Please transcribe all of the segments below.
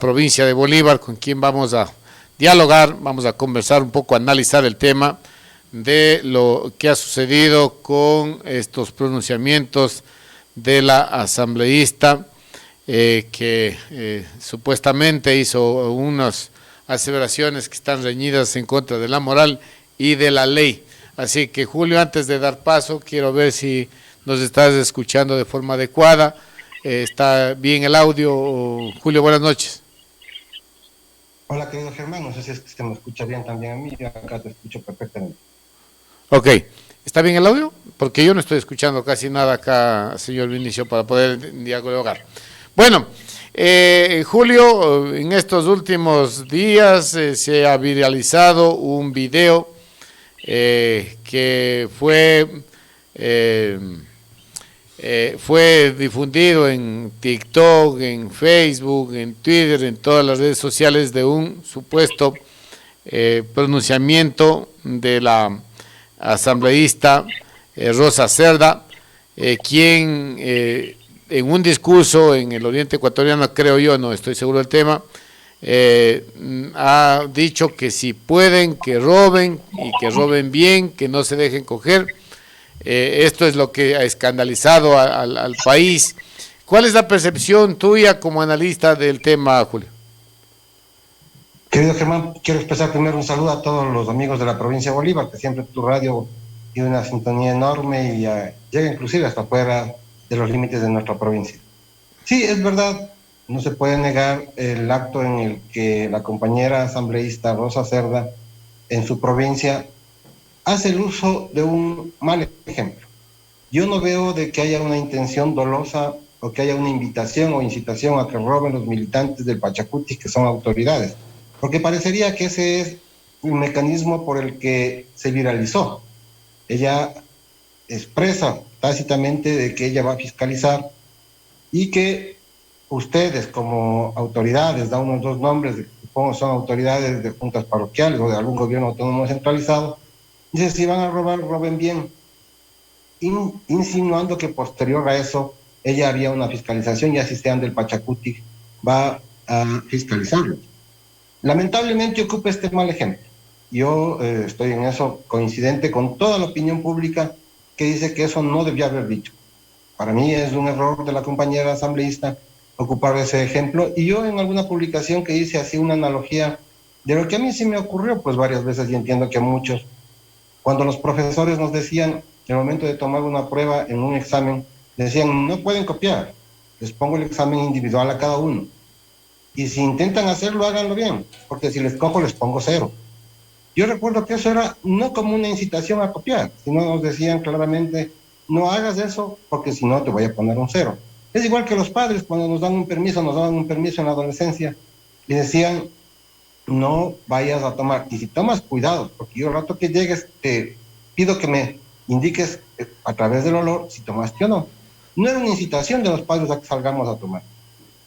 provincia de Bolívar, con quien vamos a dialogar, vamos a conversar un poco, analizar el tema de lo que ha sucedido con estos pronunciamientos de la asambleísta que supuestamente hizo unas aseveraciones que están reñidas en contra de la moral y de la ley. Así que, Julio, antes de dar paso, quiero ver si nos estás escuchando de forma adecuada. ¿Está bien el audio? Julio, buenas noches. Hola, querido Germán, no sé si es que se me escucha bien también a mí, yo acá te escucho perfectamente. Ok, ¿está bien el audio? Porque yo no estoy escuchando casi nada acá, señor Vinicio, para poder dialogar. Bueno, Julio, en estos últimos días se ha viralizado un video que fue difundido en TikTok, en Facebook, en Twitter, en todas las redes sociales de un supuesto pronunciamiento de la asambleísta Rosa Cerda, quien en un discurso en el Oriente Ecuatoriano, creo yo, no estoy seguro del tema, ha dicho que si pueden, que roben y que roben bien, que no se dejen coger. Esto es lo que ha escandalizado al país. ¿Cuál es la percepción tuya como analista del tema, Julio? Querido Germán, quiero expresar primero un saludo a todos los amigos de la provincia de Bolívar, que siempre tu radio tiene una sintonía enorme y llega inclusive hasta fuera de los límites de nuestra provincia. Sí, es verdad, no se puede negar el acto en el que la compañera asambleísta Rosa Cerda en su provincia hace el uso de un mal ejemplo. Yo no veo de que haya una intención dolosa o que haya una invitación o incitación a que roben los militantes del Pachacuti, que son autoridades, porque parecería que ese es un mecanismo por el que se viralizó. Ella expresa tácitamente de que ella va a fiscalizar y que ustedes como autoridades, da unos dos nombres, supongo son autoridades de juntas parroquiales o de algún gobierno autónomo centralizado, dice, si van a robar, roben bien, insinuando que posterior a eso ella haría una fiscalización y así sean del Pachacuti va a fiscalizarlo. Lamentablemente ocupa este mal ejemplo. Yo estoy en eso coincidente con toda la opinión pública que dice que eso no debía haber dicho. Para mí es un error de la compañera asambleísta ocupar ese ejemplo, y yo en alguna publicación que hice así una analogía de lo que a mí sí me ocurrió pues varias veces, y entiendo que a muchos, cuando los profesores nos decían en el momento de tomar una prueba en un examen, decían no pueden copiar, les pongo el examen individual a cada uno, y si intentan hacerlo háganlo bien, porque si les cojo les pongo 0. Yo recuerdo que eso era no como una incitación a copiar, sino nos decían claramente no hagas eso porque si no te voy a poner un 0. Es igual que los padres cuando nos dan un permiso, nos daban un permiso en la adolescencia y decían no vayas a tomar, y si tomas cuidado, porque yo el rato que llegues te pido que me indiques a través del olor si tomaste o no. No era una incitación de los padres a que salgamos a tomar.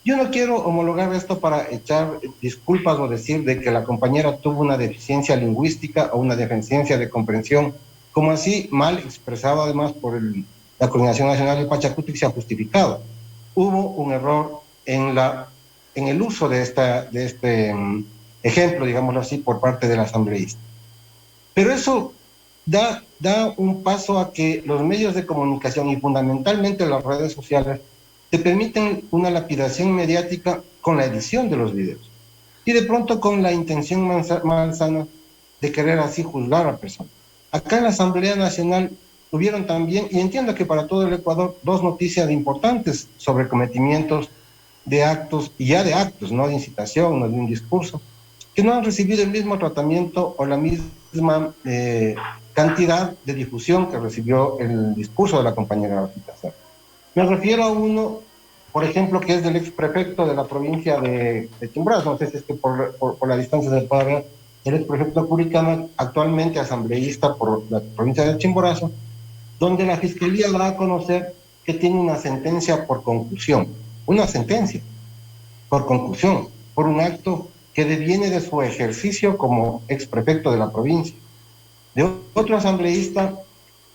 Yo no quiero homologar esto para echar disculpas o decir de que la compañera tuvo una deficiencia lingüística o una deficiencia de comprensión, como así mal expresado además por la Coordinación Nacional del Pachacuti, que se ha justificado. Hubo un error en el uso de este ejemplo, digámoslo así, por parte del asambleísta. Pero eso da un paso a que los medios de comunicación y fundamentalmente las redes sociales te permiten una lapidación mediática con la edición de los videos y de pronto con la intención malsana de querer así juzgar a la persona. Acá en la Asamblea Nacional tuvieron también, y entiendo que para todo el Ecuador, dos noticias importantes sobre cometimientos de actos, y ya de actos, no de incitación, no de un discurso, que no han recibido el mismo tratamiento o la misma cantidad de difusión que recibió el discurso de la compañera Rosita Cerda. Me refiero a uno, por ejemplo, que es del ex prefecto de la provincia de Chimborazo, no sé si es que por la distancia se puede ver, el ex prefecto Curicama, actualmente asambleísta por la provincia de Chimborazo, donde la fiscalía va a conocer que tiene una sentencia por concusión, una sentencia por concusión, por un acto que deviene de su ejercicio como ex prefecto de la provincia. De otro asambleísta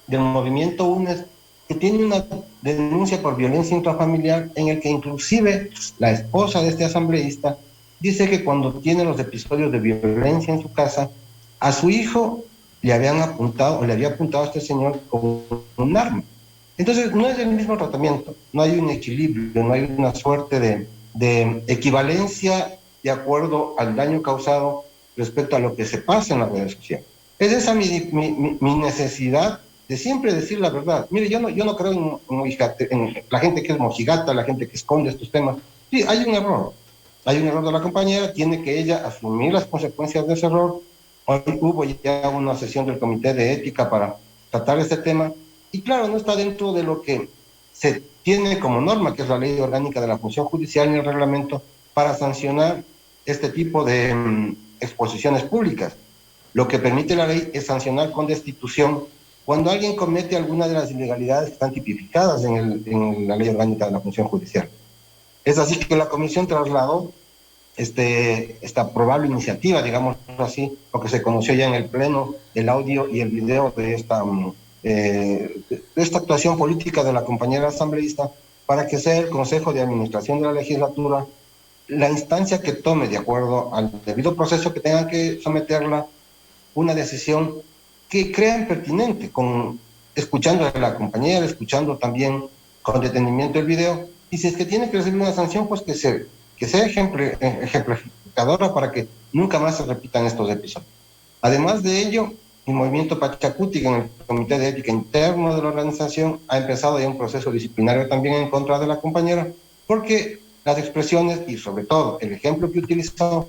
del movimiento UNES, que tiene una denuncia por violencia intrafamiliar en el que inclusive la esposa de este asambleísta dice que cuando tiene los episodios de violencia en su casa, a su hijo le habían apuntado, o le había apuntado a este señor con un arma. Entonces, no es el mismo tratamiento, no hay un equilibrio, no hay una suerte de equivalencia de acuerdo al daño causado respecto a lo que se pasa en las redes sociales. Es esa mi necesidad de siempre decir la verdad. Mire, yo no creo en la gente que es mojigata, la gente que esconde estos temas. Sí, hay un error. Hay un error de la compañera, tiene que ella asumir las consecuencias de ese error. Hoy hubo ya una sesión del Comité de Ética para tratar este tema. Y claro, no está dentro de lo que se tiene como norma, que es la ley orgánica de la función judicial y el reglamento, para sancionar este tipo de exposiciones públicas. Lo que permite la ley es sancionar con destitución cuando alguien comete alguna de las ilegalidades que están tipificadas en la ley orgánica de la función judicial. Es así que la comisión trasladó esta probable iniciativa, digamos así, lo que se conoció ya en el pleno, el audio y el video de esta actuación política de la compañera asambleísta, para que sea el Consejo de Administración de la Legislatura la instancia que tome, de acuerdo al debido proceso que tenga que someterla, una decisión que crean pertinente, escuchando a la compañera, escuchando también con detenimiento el video, y si es que tiene que recibir una sanción, pues que sea ejemplificadora para que nunca más se repitan estos episodios. Además de ello, el movimiento Pachacutic en el Comité de Ética Interno de la organización ha empezado ya un proceso disciplinario también en contra de la compañera, porque las expresiones y sobre todo el ejemplo que utilizó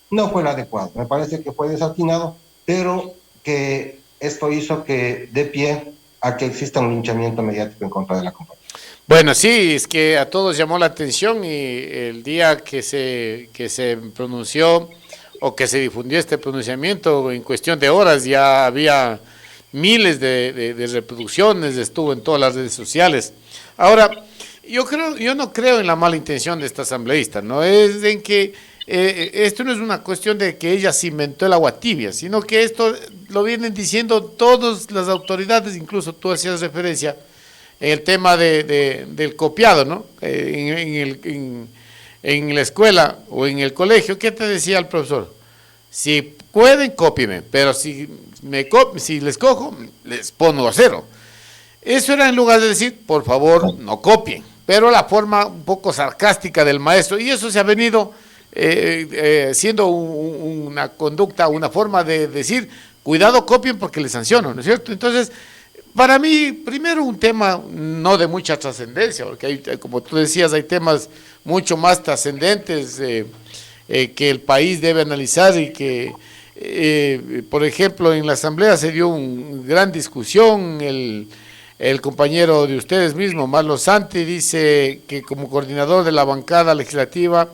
no fue el adecuado. Me parece que fue desatinado, pero que esto hizo que dé pie a que exista un linchamiento mediático en contra de la compañía. Bueno, sí, es que a todos llamó la atención y el día que se pronunció o que se difundió este pronunciamiento, en cuestión de horas ya había miles de reproducciones, estuvo en todas las redes sociales. Ahora, yo no creo en la mala intención de esta asambleísta, no es en que esto no es una cuestión de que ella se inventó el agua tibia, sino que esto lo vienen diciendo todas las autoridades, incluso tú hacías referencia en el tema del copiado, ¿no? En la escuela o en el colegio, ¿qué te decía el profesor? Si pueden, cópienme, pero si les cojo, les pongo a cero. Eso era en lugar de decir, por favor, no copien, pero la forma un poco sarcástica del maestro, y eso se ha venido siendo una conducta, una forma de decir, cuidado, copien porque les sanciono, ¿no es cierto? Entonces, para mí, primero un tema no de mucha trascendencia, porque hay, como tú decías, hay temas mucho más trascendentes que el país debe analizar y que, por ejemplo, en la Asamblea se dio una gran discusión, el compañero de ustedes mismo, Marlos Santi, dice que como coordinador de la bancada legislativa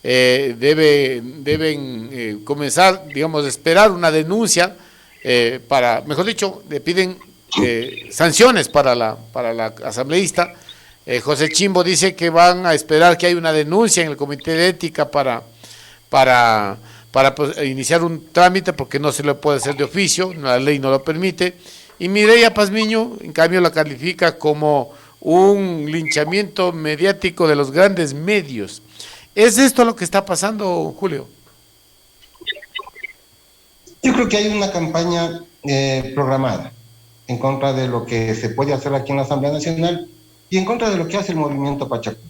deben comenzar, digamos, a esperar una denuncia mejor dicho, le piden sanciones para la asambleísta. José Chimbo dice que van a esperar que haya una denuncia en el Comité de Ética para pues, iniciar un trámite, porque no se le puede hacer de oficio, la ley no lo permite. Y Mireya Pazmiño, en cambio, la califica como un linchamiento mediático de los grandes medios. ¿Es esto lo que está pasando, Julio? Yo creo que hay una campaña programada en contra de lo que se puede hacer aquí en la Asamblea Nacional y en contra de lo que hace el movimiento Pachacutic.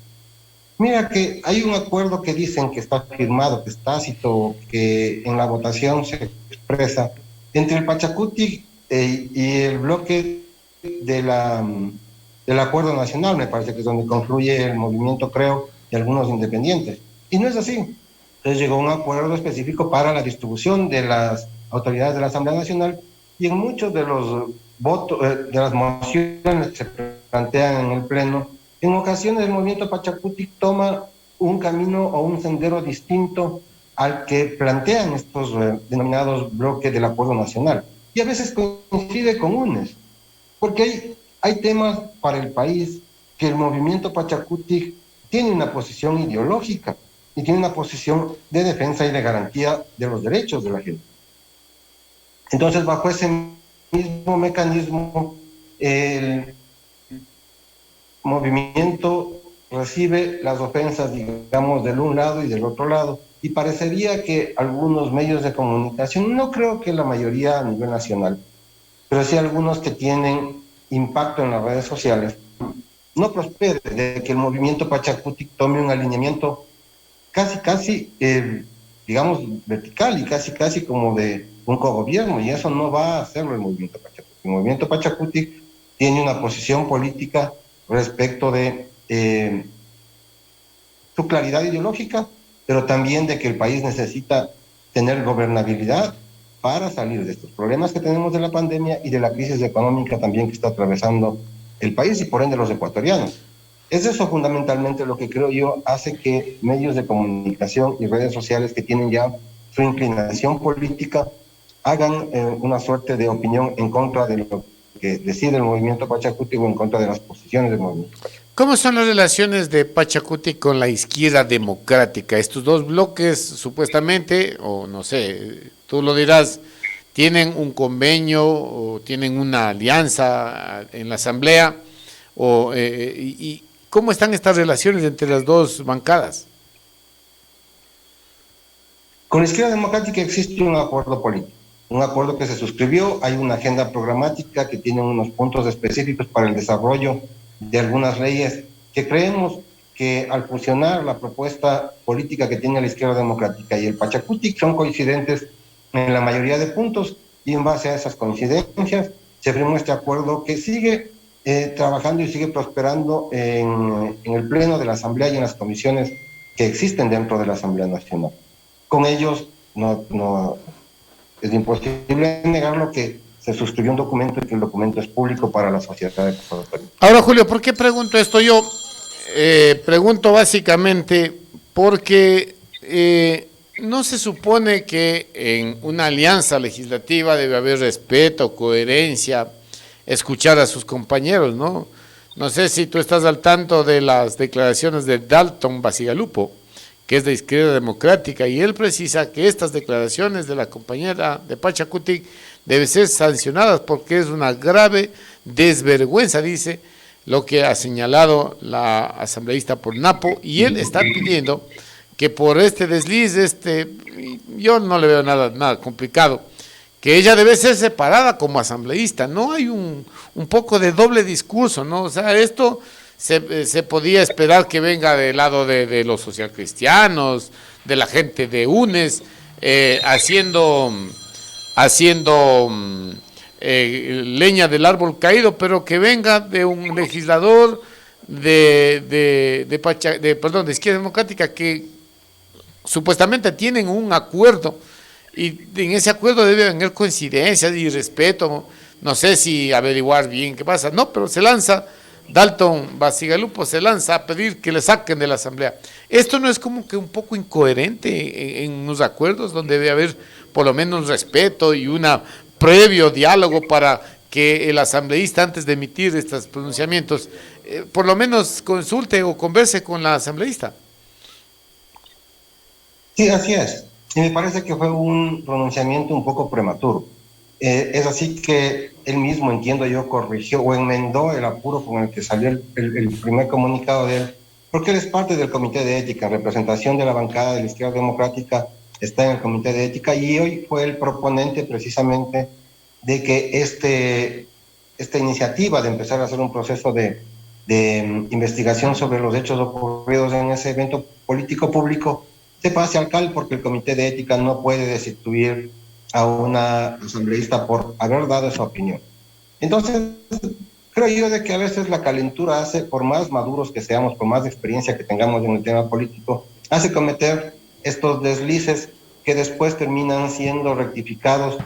Mira que hay un acuerdo que dicen que está firmado, que es tácito, que en la votación se expresa entre el Pachacutic y el bloque del Acuerdo Nacional, me parece que es donde confluye el movimiento, creo, y algunos independientes. Y no es así. Entonces llegó un acuerdo específico para la distribución de las autoridades de la Asamblea Nacional, y en muchos de los votos, de las mociones que se plantean en el Pleno, en ocasiones el movimiento Pachacutic toma un camino o un sendero distinto al que plantean estos denominados bloques del Acuerdo Nacional. Y a veces coincide con UNES, porque hay temas para el país que el movimiento Pachacutic tiene una posición ideológica y tiene una posición de defensa y de garantía de los derechos de la gente. Entonces, bajo ese mismo mecanismo, el movimiento recibe las ofensas, digamos, del un lado y del otro lado, y parecería que algunos medios de comunicación, no creo que la mayoría a nivel nacional, pero sí algunos que tienen impacto en las redes sociales, no prospere, de que el movimiento Pachacutic tome un alineamiento casi, digamos, vertical y casi como de un cogobierno, y eso no va a hacerlo el movimiento Pachacutic. El movimiento Pachacutic tiene una posición política respecto de su claridad ideológica, pero también de que el país necesita tener gobernabilidad para salir de estos problemas que tenemos de la pandemia y de la crisis económica también que está atravesando el país y por ende los ecuatorianos. Es eso fundamentalmente lo que creo yo hace que medios de comunicación y redes sociales que tienen ya su inclinación política hagan una suerte de opinión en contra de lo que decide el movimiento Pachacuti o en contra de las posiciones del movimiento Pachacuti. ¿Cómo son las relaciones de Pachacuti con la izquierda democrática? Estos dos bloques, supuestamente, o no sé, tú lo dirás, tienen un convenio o tienen una alianza en la asamblea, y ¿cómo están estas relaciones entre las dos bancadas? Con la izquierda democrática existe un acuerdo político, un acuerdo que se suscribió, hay una agenda programática que tiene unos puntos específicos para el desarrollo de algunas leyes que creemos que al fusionar la propuesta política que tiene la izquierda democrática y el Pachacutic son coincidentes en la mayoría de puntos, y en base a esas coincidencias se firmó este acuerdo que sigue trabajando y sigue prosperando en el pleno de la Asamblea y en las comisiones que existen dentro de la Asamblea Nacional. Con ellos no es imposible negarlo que se suscribió un documento y que el documento es público para la sociedad ecuatoriana. Ahora, Julio, ¿por qué pregunto esto yo? Pregunto básicamente porque no se supone que en una alianza legislativa debe haber respeto, coherencia, escuchar a sus compañeros, ¿no? No sé si tú estás al tanto de las declaraciones de Dalton Basigalupo, que es de Izquierda Democrática, y él precisa que estas declaraciones de la compañera de Pachacutic deben ser sancionadas porque es una grave desvergüenza, dice, lo que ha señalado la asambleísta por Napo, y él está pidiendo que por este desliz, yo no le veo nada complicado, que ella debe ser separada como asambleísta. No hay un poco de doble discurso, ¿no? O sea, esto se podía esperar que venga del lado de los socialcristianos, de la gente de UNES, haciendo leña del árbol caído, pero que venga de un legislador de Izquierda Democrática, que supuestamente tienen un acuerdo, y en ese acuerdo debe haber coincidencias y respeto. No sé si averiguar bien qué pasa, no, pero se lanza Dalton Basigalupo, se lanza a pedir que le saquen de la asamblea. Esto no es como que un poco incoherente en unos acuerdos donde debe haber por lo menos respeto y un previo diálogo para que el asambleísta, antes de emitir estos pronunciamientos, por lo menos consulte o converse con la asambleísta. Sí, así es. Y me parece que fue un pronunciamiento un poco prematuro. Es así que él mismo, entiendo yo, corrigió o enmendó el apuro con el que salió el primer comunicado de él, porque él es parte del Comité de Ética, en representación de la bancada de la Izquierda Democrática, está en el Comité de Ética, y hoy fue el proponente precisamente de que esta iniciativa de empezar a hacer un proceso de investigación sobre los hechos ocurridos en ese evento político público se pase al CAL, porque el Comité de Ética no puede destituir a una asambleísta por haber dado su opinión. Entonces, creo yo de que a veces la calentura hace, por más maduros que seamos, por más experiencia que tengamos en el tema político, hace cometer estos deslices que después terminan siendo rectificados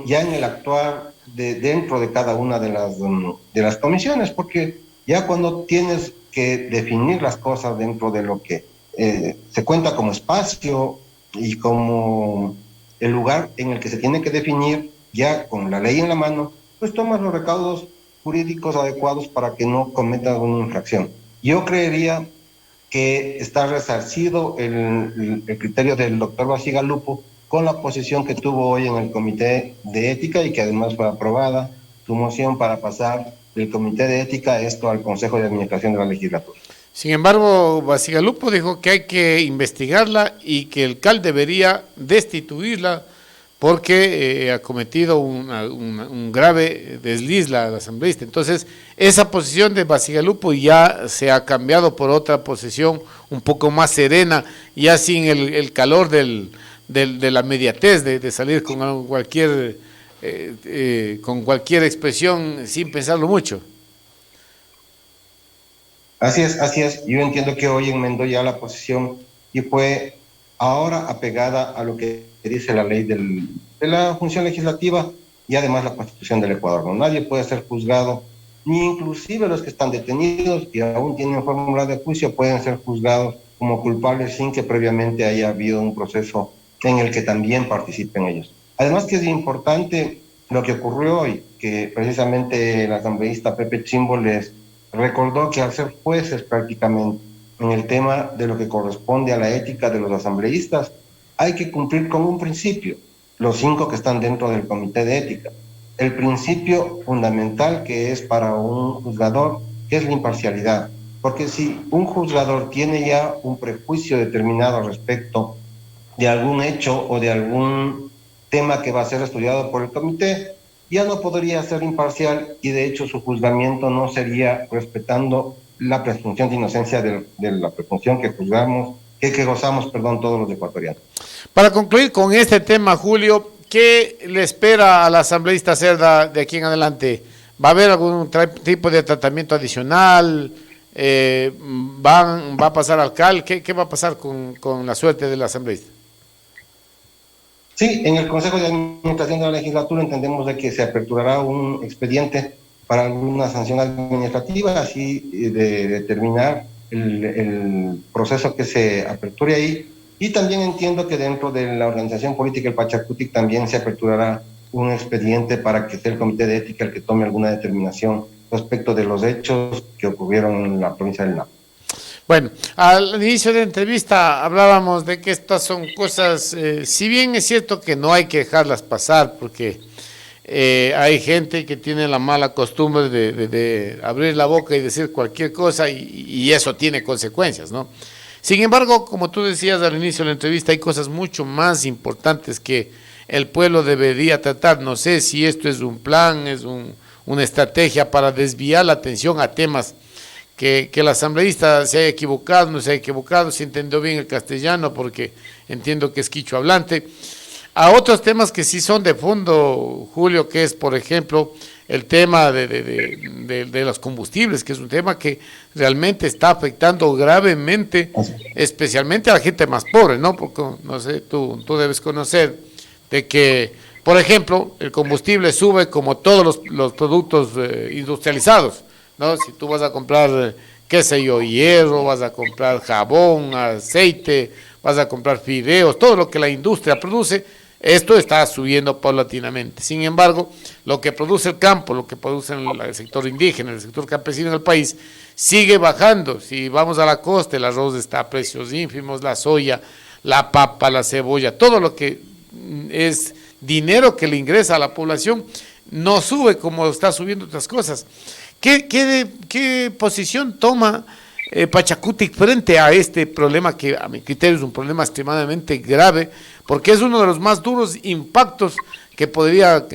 ya en el actuar dentro de cada una de las comisiones, porque ya cuando tienes que definir las cosas dentro de lo que se cuenta como espacio y como el lugar en el que se tiene que definir, ya con la ley en la mano, pues tomas los recaudos jurídicos adecuados para que no cometas una infracción. Yo creería que está resarcido el criterio del doctor Basigalupo con la posición que tuvo hoy en el Comité de Ética, y que además fue aprobada su moción para pasar del Comité de Ética esto al Consejo de Administración de la Legislatura. Sin embargo, Bacigalupo dijo que hay que investigarla y que el CAL debería destituirla porque ha cometido un grave desliz la asambleísta. Entonces, esa posición de Bacigalupo ya se ha cambiado por otra posición un poco más serena, ya sin calor de la mediatez, de salir con cualquier expresión sin pensarlo mucho. Así es, así es. Yo entiendo que hoy enmendó ya la posición y fue ahora apegada a lo que dice la ley de la función legislativa y además la Constitución del Ecuador. ¿No? Nadie puede ser juzgado, ni inclusive los que están detenidos y aún tienen fórmula de juicio pueden ser juzgados como culpables sin que previamente haya habido un proceso en el que también participen ellos. Además que es importante lo que ocurrió hoy, que precisamente el asambleísta Pepe Chimbo les recordó que al ser jueces prácticamente en el tema de lo que corresponde a la ética de los asambleístas, hay que cumplir con un principio, los 5 que están dentro del comité de ética. El principio fundamental que es para un juzgador, que es la imparcialidad. Porque si un juzgador tiene ya un prejuicio determinado respecto de algún hecho o de algún tema que va a ser estudiado por el comité, ya no podría ser imparcial y de hecho su juzgamiento no sería respetando la presunción de inocencia de la presunción que juzgamos, que gozamos, perdón, todos los ecuatorianos. Para concluir con este tema, Julio, ¿qué le espera a la asambleísta Cerda de aquí en adelante? ¿Va a haber algún tipo de tratamiento adicional? ¿Va a pasar al CAL? ¿Qué va a pasar con la suerte de la asambleísta? Sí, en el Consejo de Administración de la Legislatura entendemos de que se aperturará un expediente para alguna sanción administrativa, así de determinar el proceso que se aperture ahí. Y también entiendo que dentro de la organización política el Pachacutic también se aperturará un expediente para que sea el Comité de Ética el que tome alguna determinación respecto de los hechos que ocurrieron en la provincia del Napo. Bueno, al inicio de la entrevista hablábamos de que estas son cosas, si bien es cierto que no hay que dejarlas pasar, porque hay gente que tiene la mala costumbre de abrir la boca y decir cualquier cosa y eso tiene consecuencias, ¿no? Sin embargo, como tú decías al inicio de la entrevista, hay cosas mucho más importantes que el pueblo debería tratar. No sé si esto es un plan, es una estrategia para desviar la atención a temas que el asambleísta se haya equivocado, no se haya equivocado, si entendió bien el castellano, porque entiendo que es quichua hablante, a otros temas que sí son de fondo, Julio, que es, por ejemplo, el tema de los combustibles, que es un tema que realmente está afectando gravemente, especialmente a la gente más pobre, ¿no? Porque, no sé, tú debes conocer de que, por ejemplo, el combustible sube como todos los productos industrializados, ¿no? Si tú vas a comprar, qué sé yo, hierro, vas a comprar jabón, aceite, vas a comprar fideos, todo lo que la industria produce, esto está subiendo paulatinamente. Sin embargo, lo que produce el campo, lo que produce el sector indígena, el sector campesino del país, sigue bajando. Si vamos a la costa, el arroz está a precios ínfimos, la soya, la papa, la cebolla, todo lo que es dinero que le ingresa a la población, no sube como está subiendo otras cosas. ¿Qué posición toma Pachacutic frente a este problema que a mi criterio es un problema extremadamente grave, porque es uno de los más duros impactos que podría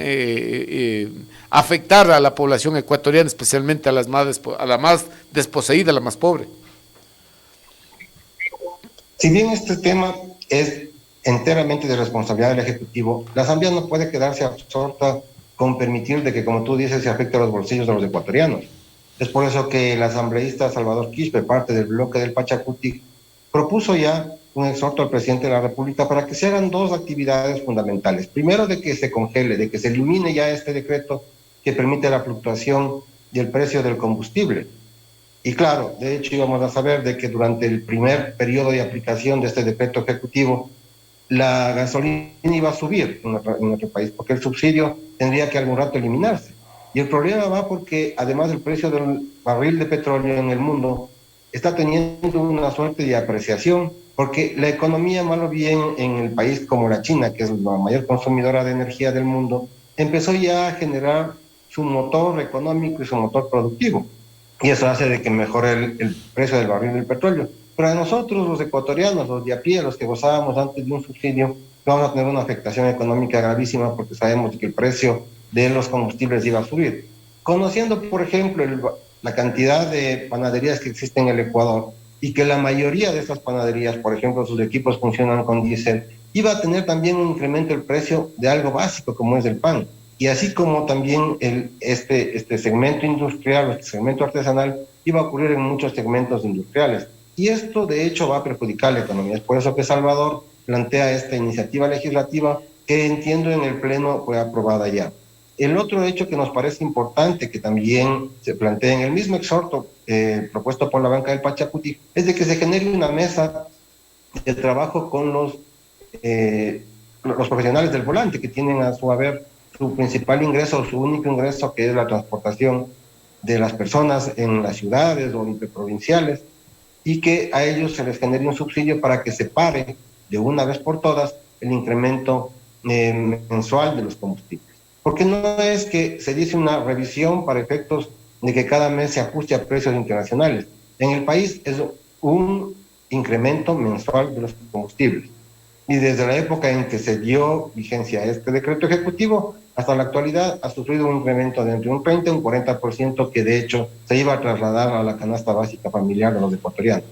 afectar a la población ecuatoriana, especialmente a la más desposeída, a la más pobre? Si bien este tema es enteramente de responsabilidad del Ejecutivo, la Asamblea no puede quedarse absorta con permitir de que, como tú dices, se afecte a los bolsillos de los ecuatorianos. Es por eso que el asambleísta Salvador Quispe, parte del bloque del Pachacutic, propuso ya un exhorto al presidente de la República para que se hagan 2 actividades fundamentales. Primero, de que se congele, de que se elimine ya este decreto que permite la fluctuación del precio del combustible. Y claro, de hecho íbamos a saber de que durante el primer periodo de aplicación de este decreto ejecutivo, la gasolina iba a subir en nuestro país, porque el subsidio tendría que algún rato eliminarse. Y el problema va porque además el precio del barril de petróleo en el mundo está teniendo una suerte de apreciación, porque la economía, más o bien en el país como la China, que es la mayor consumidora de energía del mundo, empezó ya a generar su motor económico y su motor productivo. y eso hace de que mejore el precio del barril del petróleo. Pero a nosotros, los ecuatorianos, los de a pie, los que gozábamos antes de un subsidio, vamos a tener una afectación económica gravísima porque sabemos que el precio de los combustibles iba a subir. Conociendo, por ejemplo, la cantidad de panaderías que existen en el Ecuador y que la mayoría de estas panaderías, por ejemplo, sus equipos funcionan con diésel, iba a tener también un incremento del precio de algo básico como es el pan. Y así como también este segmento industrial, este segmento artesanal, iba a ocurrir en muchos segmentos industriales. Y esto, de hecho, va a perjudicar la economía. Es por eso que Salvador plantea esta iniciativa legislativa que entiendo en el Pleno fue aprobada ya. El otro hecho que nos parece importante, que también se plantea en el mismo exhorto propuesto por la banca del Pachacuti, es de que se genere una mesa de trabajo con los profesionales del volante, que tienen a su haber su principal ingreso, su único ingreso, que es la transportación de las personas en las ciudades o interprovinciales, y que a ellos se les genere un subsidio para que se pare de una vez por todas el incremento mensual de los combustibles. Porque no es que se dice una revisión para efectos de que cada mes se ajuste a precios internacionales. En el país es un incremento mensual de los combustibles. Y desde la época en que se dio vigencia a este decreto ejecutivo hasta la actualidad ha sufrido un incremento de entre un 30 y un 40% que de hecho se iba a trasladar a la canasta básica familiar de los ecuatorianos.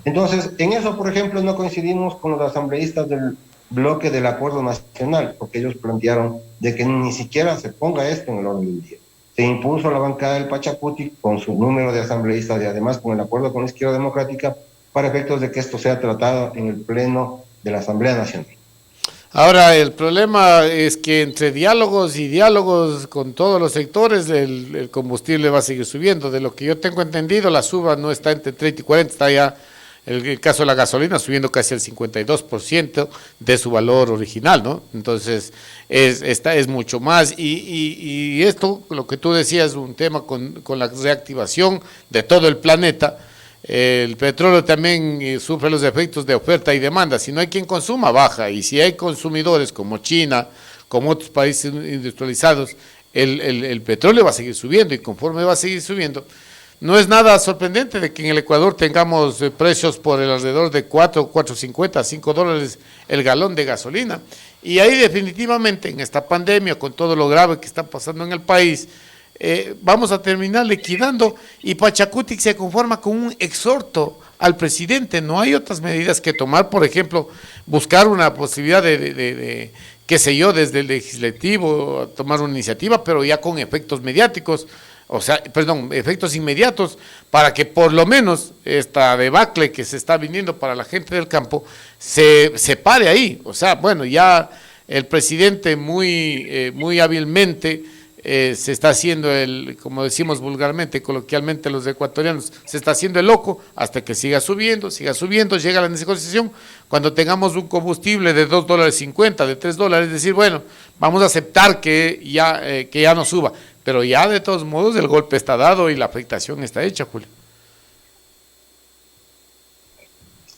Entonces, en eso, por ejemplo, no coincidimos con los asambleístas del bloque del Acuerdo Nacional, porque ellos plantearon de que ni siquiera se ponga esto en el orden del día. Se impuso la bancada del Pachacuti con su número de asambleístas y además con el acuerdo con la Izquierda Democrática para efectos de que esto sea tratado en el Pleno de la Asamblea Nacional. Ahora, el problema es que entre diálogos y diálogos con todos los sectores, el combustible va a seguir subiendo. De lo que yo tengo entendido, la suba no está entre 30 y 40, está ya el caso de la gasolina subiendo casi el 52% de su valor original, ¿no? Entonces, es mucho más. Y esto, lo que tú decías, es un tema con la reactivación de todo el planeta. El petróleo también sufre los efectos de oferta y demanda. Si no hay quien consuma, baja. Y si hay consumidores como China, como otros países industrializados, el petróleo va a seguir subiendo. Y conforme va a seguir subiendo, no es nada sorprendente de que en el Ecuador tengamos precios por el alrededor de 4.50, 5 dólares el galón de gasolina. Y ahí definitivamente en esta pandemia, con todo lo grave que está pasando en el país, vamos a terminar liquidando y Pachacuti se conforma con un exhorto al presidente. No hay otras medidas que tomar, por ejemplo, buscar una posibilidad de qué sé yo, desde el legislativo, tomar una iniciativa, pero ya con efectos mediáticos, o sea, perdón, efectos inmediatos, para que por lo menos esta debacle que se está viniendo para la gente del campo se pare ahí. O sea, bueno, ya el presidente muy hábilmente se está haciendo como decimos vulgarmente, coloquialmente los ecuatorianos, se está haciendo el loco hasta que siga subiendo, llega la negociación, cuando tengamos un combustible de $2.50, de $3, decir, bueno, vamos a aceptar que ya no suba, pero ya de todos modos el golpe está dado y la afectación está hecha, Julio.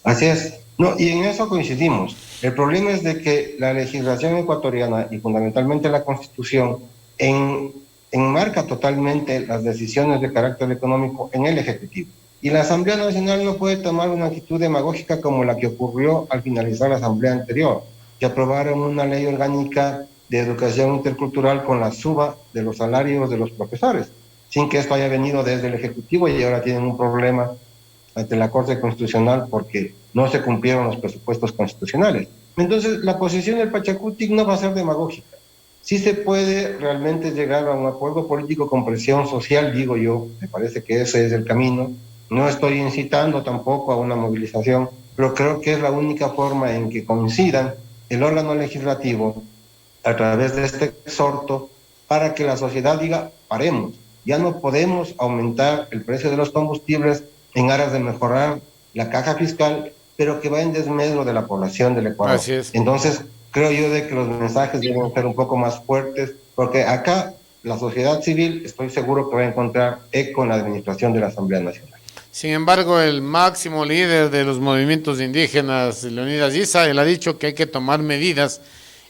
Así es. No, y en eso coincidimos. El problema es de que la legislación ecuatoriana y fundamentalmente la Constitución enmarca totalmente las decisiones de carácter económico en el Ejecutivo. Y la Asamblea Nacional no puede tomar una actitud demagógica como la que ocurrió al finalizar la Asamblea anterior, que aprobaron una ley orgánica de educación intercultural con la suba de los salarios de los profesores, sin que esto haya venido desde el Ejecutivo y ahora tienen un problema ante la Corte Constitucional porque no se cumplieron los presupuestos constitucionales. Entonces, la posición del Pachacuti no va a ser demagógica. Sí se puede realmente llegar a un acuerdo político con presión social, digo yo, me parece que ese es el camino. No estoy incitando tampoco a una movilización, pero creo que es la única forma en que coincidan el órgano legislativo a través de este exhorto para que la sociedad diga, paremos, ya no podemos aumentar el precio de los combustibles en aras de mejorar la caja fiscal, pero que va en desmedro de la población del Ecuador. Así es. Entonces, creo yo de que los mensajes deben ser un poco más fuertes, porque acá la sociedad civil estoy seguro que va a encontrar eco en la administración de la Asamblea Nacional. Sin embargo, el máximo líder de los movimientos indígenas, Leonidas Issa, él ha dicho que hay que tomar medidas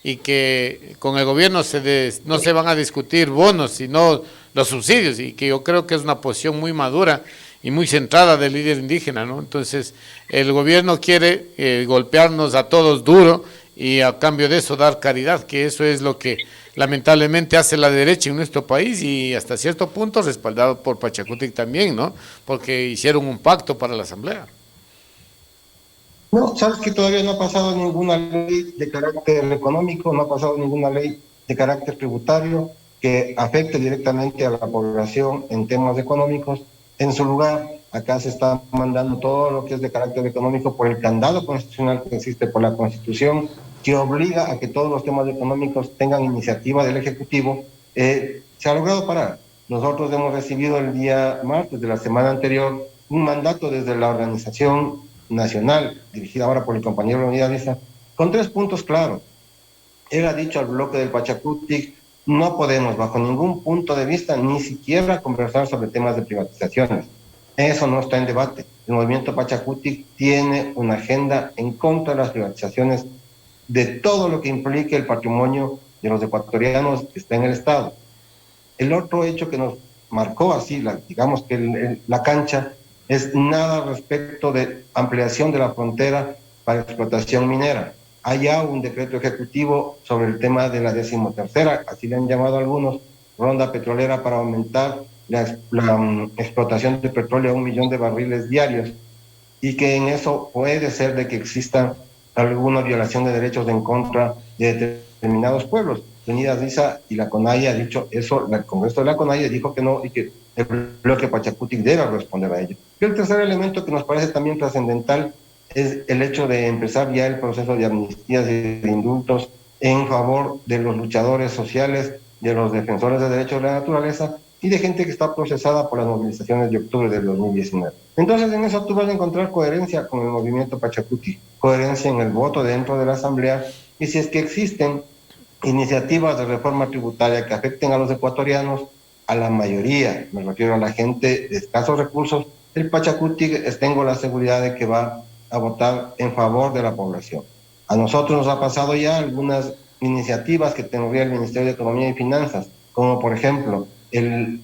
y que con el gobierno no se van a discutir bonos, sino los subsidios, y que yo creo que es una posición muy madura y muy centrada del líder indígena, ¿no? Entonces, el gobierno quiere golpearnos a todos duro y a cambio de eso dar caridad, que eso es lo que lamentablemente hace la derecha en nuestro país y hasta cierto punto respaldado por Pachacutic también, ¿no? Porque hicieron un pacto para la asamblea. No, sabes que todavía no ha pasado ninguna ley de carácter económico, no ha pasado ninguna ley de carácter tributario que afecte directamente a la población en temas económicos. En su lugar, acá se está mandando todo lo que es de carácter económico por el candado constitucional que existe por la Constitución, que obliga a que todos los temas económicos tengan iniciativa del Ejecutivo. Se ha logrado parar. Nosotros hemos recibido el día martes de la semana anterior un mandato desde la organización nacional, dirigida ahora por el compañero Leonidas Issa, con 3 puntos claros. Él ha dicho al bloque del Pachacutic: no podemos bajo ningún punto de vista ni siquiera conversar sobre temas de privatizaciones. Eso no está en debate. El movimiento Pachacutic tiene una agenda en contra de las privatizaciones, de todo lo que implique el patrimonio de los ecuatorianos que está en el Estado. El otro hecho que nos marcó así, digamos que la cancha, es nada respecto de ampliación de la frontera para explotación minera. Hay ya un decreto ejecutivo sobre el tema de la 13ª, así le han llamado algunos, ronda petrolera para aumentar la explotación de petróleo a 1 millón de barriles diarios, y que en eso puede ser de que exista alguna violación de derechos en contra de determinados pueblos. Leonidas Issa y la CONAIE ha dicho eso, el Congreso de la CONAIE dijo que no y que el bloque Pachacutic debe responder a ello. Y el tercer elemento que nos parece también trascendental es el hecho de empezar ya el proceso de amnistías y de indultos en favor de los luchadores sociales, de los defensores de derechos de la naturaleza y de gente que está procesada por las movilizaciones de octubre del 2019. Entonces, en eso tú vas a encontrar coherencia con el movimiento Pachacutic, coherencia en el voto dentro de la Asamblea, y si es que existen iniciativas de reforma tributaria que afecten a los ecuatorianos, a la mayoría, me refiero a la gente de escasos recursos, el Pachacutic tengo la seguridad de que va a votar en favor de la población. A nosotros nos ha pasado ya algunas iniciativas que tendría el Ministerio de Economía y Finanzas, como por ejemplo el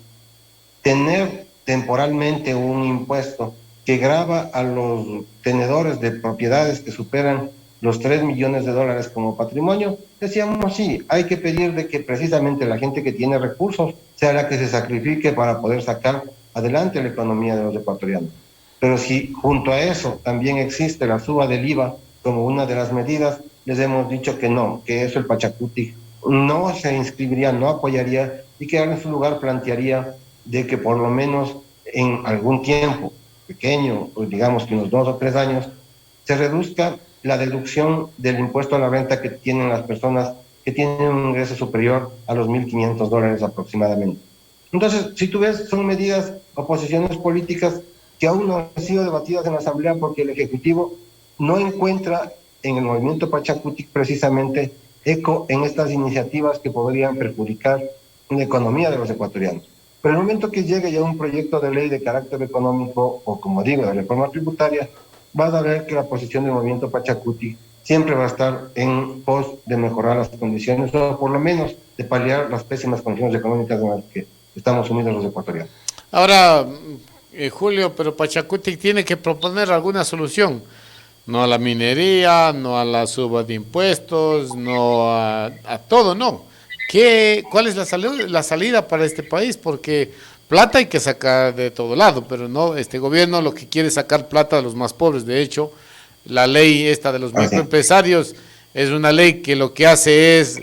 tener temporalmente un impuesto que grava a los tenedores de propiedades que superan los 3 millones de dólares como patrimonio. Decíamos, sí, hay que pedir de que precisamente la gente que tiene recursos sea la que se sacrifique para poder sacar adelante la economía de los ecuatorianos. Pero si junto a eso también existe la suba del IVA como una de las medidas, les hemos dicho que no, que eso el Pachacutic no se inscribiría, no apoyaría, y que ahora en su lugar plantearía de que por lo menos en algún tiempo pequeño, digamos que unos 2 o 3 años, se reduzca la deducción del impuesto a la renta que tienen las personas que tienen un ingreso superior a los $1,500 aproximadamente. Entonces, si tú ves, son medidas o posiciones políticas que aún no han sido debatidas en la Asamblea porque el Ejecutivo no encuentra en el movimiento Pachacutic precisamente eco en estas iniciativas que podrían perjudicar la economía de los ecuatorianos. Pero el momento que llegue ya un proyecto de ley de carácter económico o, como digo, de reforma tributaria, vas a ver que la posición del movimiento Pachacutic siempre va a estar en pos de mejorar las condiciones, o por lo menos de paliar las pésimas condiciones económicas en las que estamos sumidos los ecuatorianos. Ahora, Julio, pero Pachacutic tiene que proponer alguna solución. No a la minería, no a la suba de impuestos, no a todo, no. ¿Cuál es la salida para este país? Porque plata hay que sacar de todo lado, pero no, este gobierno lo que quiere es sacar plata de los más pobres. De hecho, la ley esta de los microempresarios es una ley que lo que hace es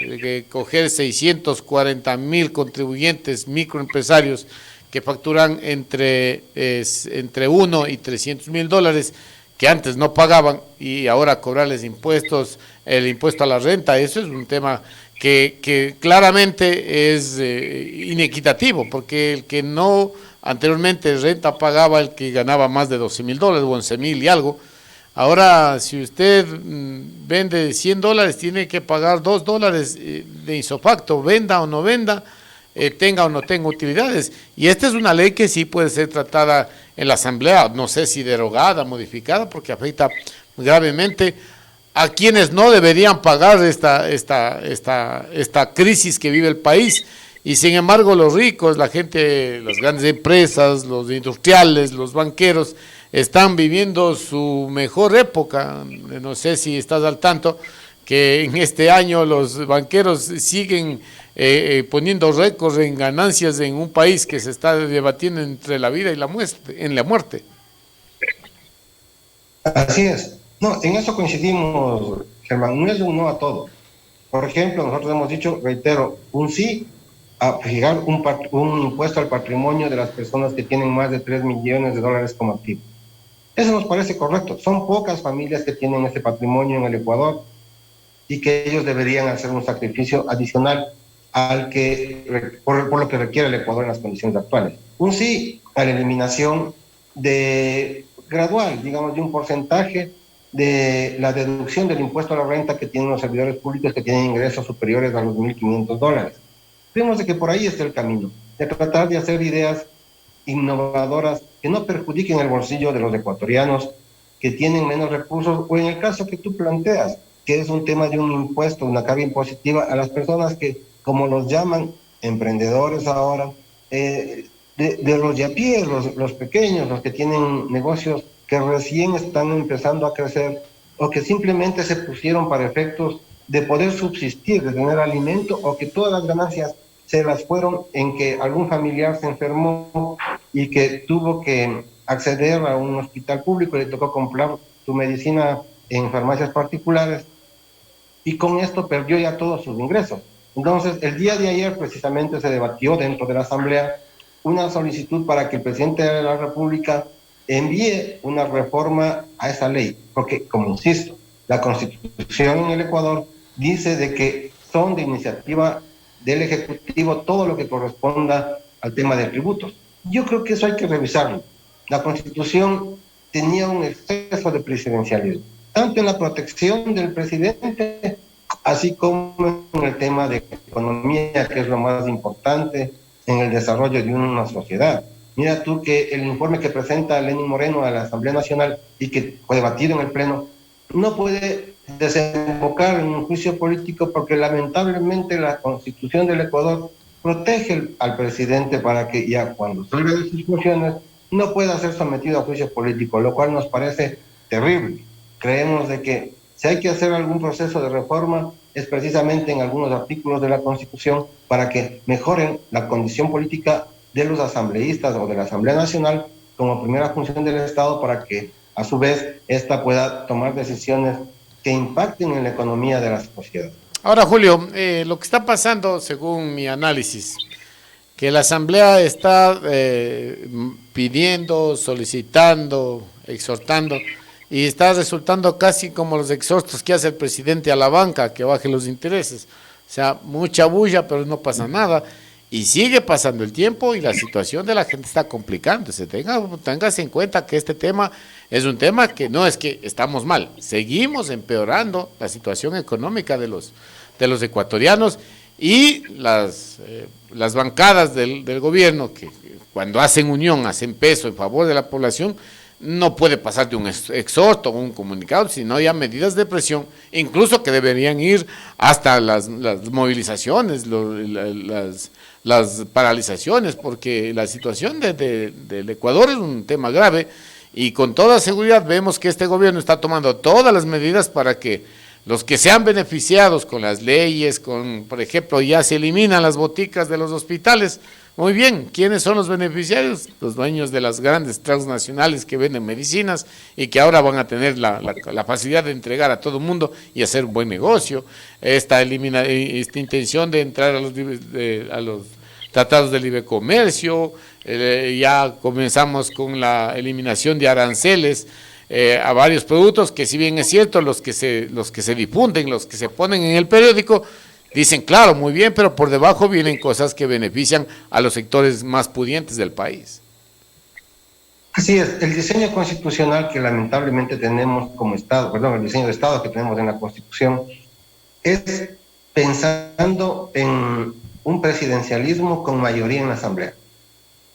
coger 640,000 contribuyentes microempresarios que facturan entre 1 y $300,000, que antes no pagaban, y ahora cobrarles impuestos, el impuesto a la renta. Eso es un tema que claramente es inequitativo, porque el que no anteriormente renta pagaba el que ganaba más de $12,000 o 11,000 y algo. Ahora, si usted vende $100, tiene que pagar $2 de isofacto, venda o no venda, tenga o no tenga utilidades. Y esta es una ley que sí puede ser tratada en la Asamblea, no sé si derogada, modificada, porque afecta gravemente a quienes no deberían pagar esta crisis que vive el país, y sin embargo los ricos, la gente, las grandes empresas, los industriales, los banqueros, están viviendo su mejor época. No sé si estás al tanto que en este año los banqueros siguen poniendo récords en ganancias en un país que se está debatiendo entre la vida y la muerte, en la muerte. Así es. No, en eso coincidimos, Germán. No es un no a todo. Por ejemplo, nosotros hemos dicho, reitero, un sí a fijar un impuesto al patrimonio de las personas que tienen más de 3 millones de dólares como activo. Eso nos parece correcto. Son pocas familias que tienen ese patrimonio en el Ecuador y que ellos deberían hacer un sacrificio adicional al que, por lo que requiere el Ecuador en las condiciones actuales. Un sí a la eliminación gradual, digamos, de un porcentaje de la deducción del impuesto a la renta que tienen los servidores públicos que tienen ingresos superiores a los $1.500. Creemos de que por ahí está el camino, de tratar de hacer ideas innovadoras que no perjudiquen el bolsillo de los ecuatorianos que tienen menos recursos, o en el caso que tú planteas, que es un tema de un impuesto, una carga impositiva a las personas que, como los llaman emprendedores ahora, de los de a pie, los pequeños, los que tienen negocios que recién están empezando a crecer o que simplemente se pusieron para efectos de poder subsistir, de tener alimento, o que todas las ganancias se las fueron en que algún familiar se enfermó y que tuvo que acceder a un hospital público y le tocó comprar su medicina en farmacias particulares y con esto perdió ya todos sus ingresos. Entonces, el día de ayer precisamente se debatió dentro de la Asamblea una solicitud para que el presidente de la República envíe una reforma a esa ley, porque, como insisto, la Constitución en el Ecuador dice de que son de iniciativa del Ejecutivo todo lo que corresponda al tema de tributos. Yo creo que eso hay que revisarlo. La Constitución tenía un exceso de presidencialismo, tanto en la protección del presidente, así como en el tema de economía, que es lo más importante en el desarrollo de una sociedad. Mira tú que el informe que presenta Lenín Moreno a la Asamblea Nacional y que fue debatido en el Pleno, no puede desembocar en un juicio político porque lamentablemente la Constitución del Ecuador protege al presidente para que ya cuando salga de sus funciones no pueda ser sometido a juicio político, lo cual nos parece terrible. Creemos de que si hay que hacer algún proceso de reforma es precisamente en algunos artículos de la Constitución para que mejoren la condición política de los asambleístas o de la Asamblea Nacional como primera función del Estado, para que a su vez esta pueda tomar decisiones que impacten en la economía de la sociedad. Ahora, Julio, lo que está pasando, según mi análisis, que la Asamblea está pidiendo, solicitando, exhortando, y está resultando casi como los exhortos que hace el presidente a la banca, que baje los intereses. O sea, mucha bulla, pero no pasa nada. Y sigue pasando el tiempo y la situación de la gente está complicándose. Téngase en cuenta que este tema es un tema que no es que estamos mal, seguimos empeorando la situación económica de los ecuatorianos, y las bancadas del gobierno, que cuando hacen unión, hacen peso en favor de la población, no puede pasar de un exhorto o un comunicado, sino ya medidas de presión, incluso que deberían ir hasta las movilizaciones, las paralizaciones, porque la situación del Ecuador es un tema grave, y con toda seguridad vemos que este gobierno está tomando todas las medidas para que los que sean beneficiados con las leyes, por ejemplo, ya se eliminan las boticas de los hospitales. Muy bien, ¿quiénes son los beneficiarios? Los dueños de las grandes transnacionales que venden medicinas y que ahora van a tener la facilidad de entregar a todo el mundo y hacer un buen negocio. Esta intención de entrar a los tratados de libre comercio, ya comenzamos con la eliminación de aranceles a varios productos que, si bien es cierto, los que se difunden, los que se ponen en el periódico, dicen, claro, muy bien, pero por debajo vienen cosas que benefician a los sectores más pudientes del país. Así es, el diseño constitucional que lamentablemente tenemos como Estado, el diseño de Estado que tenemos en la Constitución, es pensando en un presidencialismo con mayoría en la Asamblea.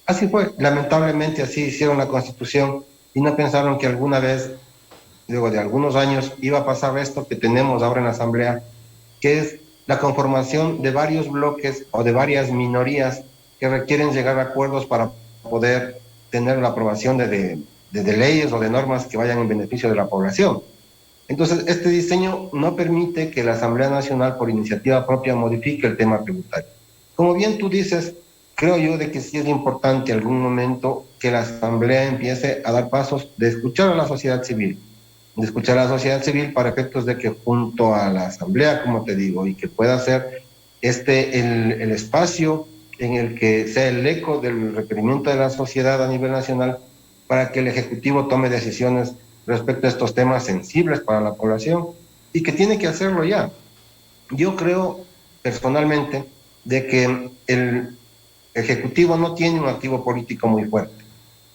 Así fue, lamentablemente así hicieron la Constitución y no pensaron que alguna vez, luego de algunos años, iba a pasar esto que tenemos ahora en la Asamblea, que es la conformación de varios bloques o de varias minorías que requieren llegar a acuerdos para poder tener la aprobación de leyes o de normas que vayan en beneficio de la población. Entonces, este diseño no permite que la Asamblea Nacional, por iniciativa propia, modifique el tema tributario. Como bien tú dices, creo yo de que sí es importante en algún momento que la Asamblea empiece a dar pasos de escuchar a la sociedad civil, para efectos de que junto a la Asamblea, como te digo, y que pueda ser el espacio en el que sea el eco del requerimiento de la sociedad a nivel nacional para que el Ejecutivo tome decisiones respecto a estos temas sensibles para la población y que tiene que hacerlo ya. Yo creo personalmente de que el Ejecutivo no tiene un activo político muy fuerte.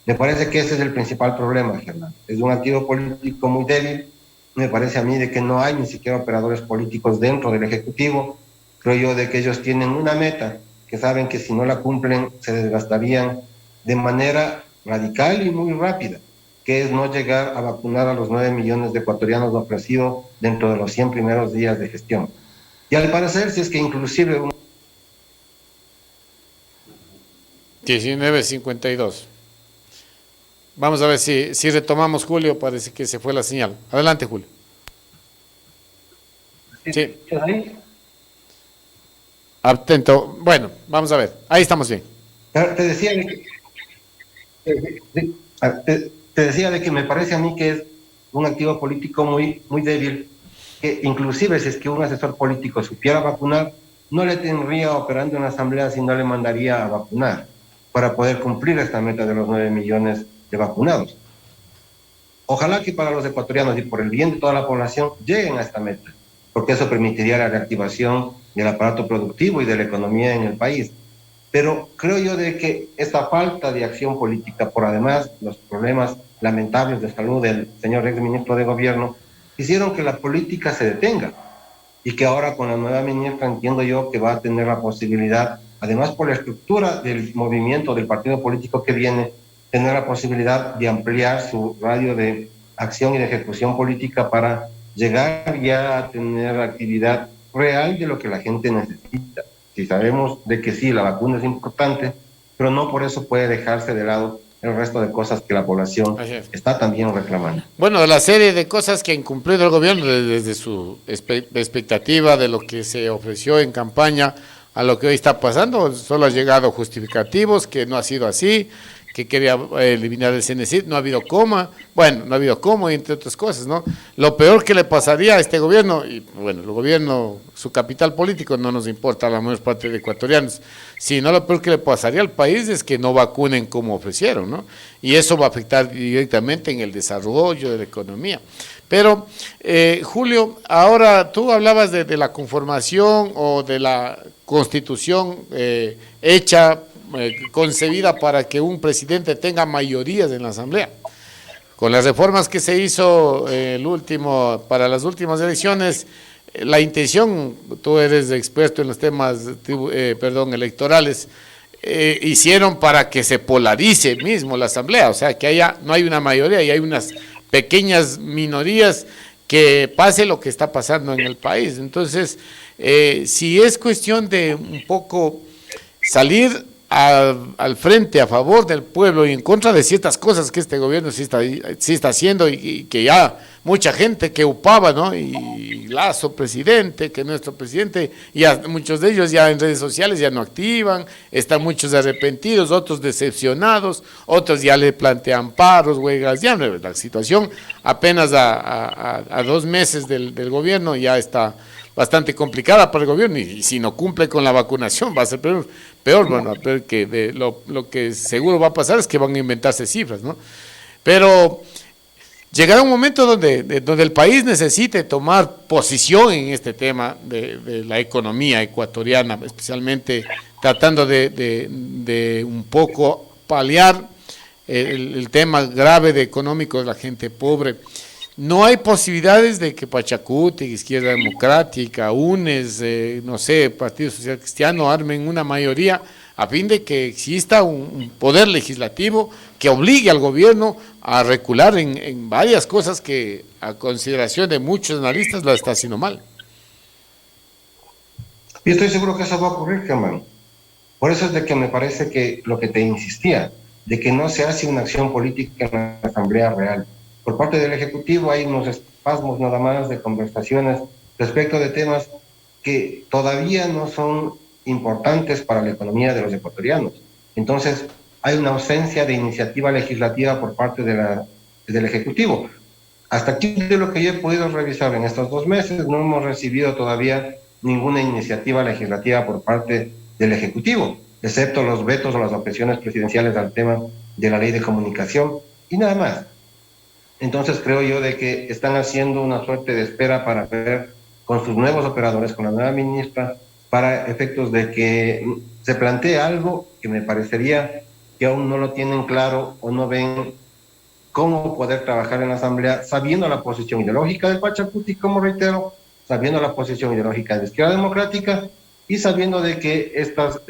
Me parece que ese es el principal problema, Germán. Es un activo político muy débil. Me parece a mí de que no hay ni siquiera operadores políticos dentro del Ejecutivo. Creo yo de que ellos tienen una meta que saben que si no la cumplen se desgastarían de manera radical y muy rápida, que es no llegar a vacunar a los 9 millones de ecuatorianos ofrecido dentro de los 100 primeros días de gestión. Y al parecer, si es que inclusive... 19:52. Vamos a ver si retomamos, Julio, parece que se fue la señal. Adelante, Julio. Sí. Atento. Bueno, vamos a ver. Ahí estamos bien. Te decía de que me parece a mí que es un activo político muy, muy débil, que inclusive si es que un asesor político supiera vacunar, no le tendría operando en la asamblea, sino le mandaría a vacunar para poder cumplir esta meta de los 9 millones de vacunados. Ojalá que para los ecuatorianos y por el bien de toda la población lleguen a esta meta, porque eso permitiría la reactivación del aparato productivo y de la economía en el país. Pero creo yo de que esta falta de acción política, por además los problemas lamentables de salud del señor exministro de Gobierno, hicieron que la política se detenga y que ahora con la nueva ministra entiendo yo que va a tener la posibilidad, además por la estructura del movimiento, del partido político que viene, tener la posibilidad de ampliar su radio de acción y de ejecución política para llegar ya a tener actividad real de lo que la gente necesita. Si sabemos de que sí, la vacuna es importante, pero no por eso puede dejarse de lado el resto de cosas que la población está también reclamando. Bueno, la serie de cosas que ha incumplido el gobierno desde su expectativa de lo que se ofreció en campaña a lo que hoy está pasando, solo ha llegado justificativos, que no ha sido así, que quería eliminar el CNCID, no ha habido coma, bueno, no ha habido coma, entre otras cosas, ¿no? Lo peor que le pasaría a este gobierno, y bueno, el gobierno, su capital político no nos importa a la mayor parte de ecuatorianos, sino lo peor que le pasaría al país es que no vacunen como ofrecieron, ¿no? Y eso va a afectar directamente en el desarrollo de la economía. Pero, Julio, ahora tú hablabas de la conformación o de la constitución hecha, concebida para que un presidente tenga mayorías en la asamblea. Con las reformas que se hizo para las últimas elecciones, la intención, tú eres experto en los temas electorales, hicieron para que se polarice mismo la asamblea, o sea, que no hay una mayoría y hay unas pequeñas minorías que pase lo que está pasando en el país. Entonces, si es cuestión de un poco salir al frente a favor del pueblo y en contra de ciertas cosas que este gobierno sí está haciendo y que ya mucha gente que upaba, ¿no? Y Lazo presidente, que nuestro presidente, ya muchos de ellos ya en redes sociales ya no activan, están muchos arrepentidos, otros decepcionados, otros ya le plantean paros, huelgas, ya no, la situación apenas a 2 meses del gobierno ya está bastante complicada para el gobierno y si no cumple con la vacunación va a ser peor, bueno, que lo que seguro va a pasar es que van a inventarse cifras, ¿no? Pero llegará un momento donde el país necesite tomar posición en este tema de la economía ecuatoriana, especialmente tratando de un poco paliar el tema grave económico de la gente pobre. No hay posibilidades de que Pachacuti, Izquierda Democrática, UNES, no sé, Partido Social Cristiano armen una mayoría a fin de que exista un poder legislativo que obligue al gobierno a recular en varias cosas que a consideración de muchos analistas la está haciendo mal. Y estoy seguro que eso va a ocurrir, Germán. Por eso es de que me parece que lo que te insistía, de que no se hace una acción política en la Asamblea Real. Por parte del Ejecutivo hay unos espasmos nada más de conversaciones respecto de temas que todavía no son importantes para la economía de los ecuatorianos. Entonces, hay una ausencia de iniciativa legislativa por parte del Ejecutivo. Hasta aquí de lo que yo he podido revisar en estos 2 meses, no hemos recibido todavía ninguna iniciativa legislativa por parte del Ejecutivo, excepto los vetos o las objeciones presidenciales al tema de la ley de comunicación y nada más. Entonces creo yo de que están haciendo una suerte de espera para ver con sus nuevos operadores, con la nueva ministra, para efectos de que se plantee algo que me parecería que aún no lo tienen claro o no ven cómo poder trabajar en la Asamblea sabiendo la posición ideológica del Pachacuti, como reitero, sabiendo la posición ideológica de la izquierda democrática y sabiendo de que estos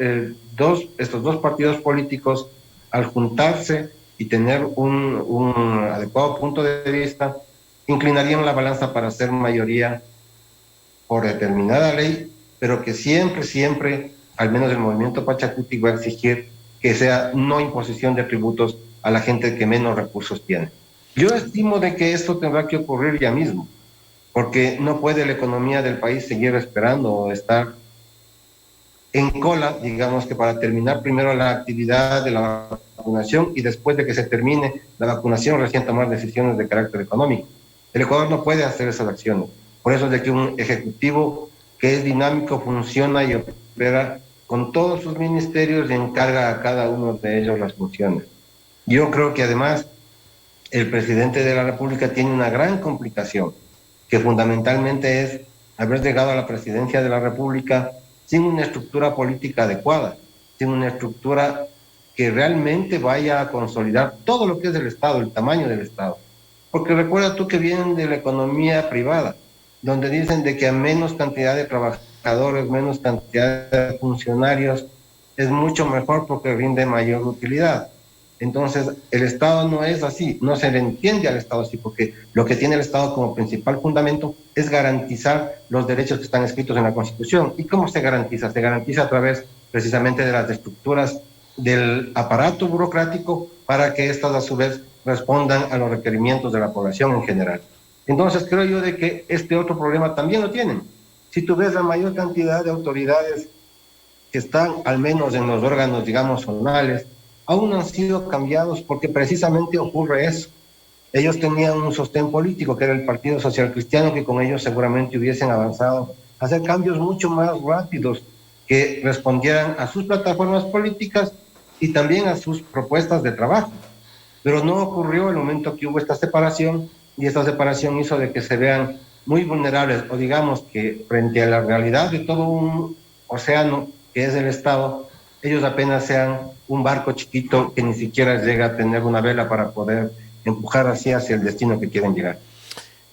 dos partidos políticos, al juntarse y tener un adecuado punto de vista, inclinarían la balanza para hacer mayoría por determinada ley, pero que siempre, siempre, al menos el movimiento Pachacuti va a exigir que sea no imposición de tributos a la gente que menos recursos tiene. Yo estimo de que esto tendrá que ocurrir ya mismo, porque no puede la economía del país seguir esperando o estar en cola, digamos que para terminar primero la actividad de la vacunación y después de que se termine la vacunación recién tomar decisiones de carácter económico. El Ecuador no puede hacer esas acciones. Por eso es de que un ejecutivo que es dinámico funciona y opera con todos sus ministerios y encarga a cada uno de ellos las funciones. Yo creo que además el presidente de la República tiene una gran complicación, que fundamentalmente es haber llegado a la presidencia de la República sin una estructura política adecuada, sin una estructura que realmente vaya a consolidar todo lo que es el Estado, el tamaño del Estado. Porque recuerda tú que vienen de la economía privada, donde dicen de que a menos cantidad de trabajadores, menos cantidad de funcionarios, es mucho mejor porque rinde mayor utilidad. Entonces, el Estado no es así, no se le entiende al Estado así, porque lo que tiene el Estado como principal fundamento es garantizar los derechos que están escritos en la Constitución. ¿Y cómo se garantiza? Se garantiza a través precisamente de las estructuras del aparato burocrático para que éstas a su vez respondan a los requerimientos de la población en general. Entonces, creo yo de que este otro problema también lo tienen. Si tú ves la mayor cantidad de autoridades que están al menos en los órganos, digamos, zonales, aún no han sido cambiados porque precisamente ocurre eso. Ellos tenían un sostén político, que era el Partido Social Cristiano, que con ellos seguramente hubiesen avanzado a hacer cambios mucho más rápidos que respondieran a sus plataformas políticas y también a sus propuestas de trabajo. Pero no ocurrió el momento que hubo esta separación, y esta separación hizo de que se vean muy vulnerables, o digamos que frente a la realidad de todo un océano que es el Estado, ellos apenas sean un barco chiquito que ni siquiera llega a tener una vela para poder empujar hacia el destino que quieren llegar.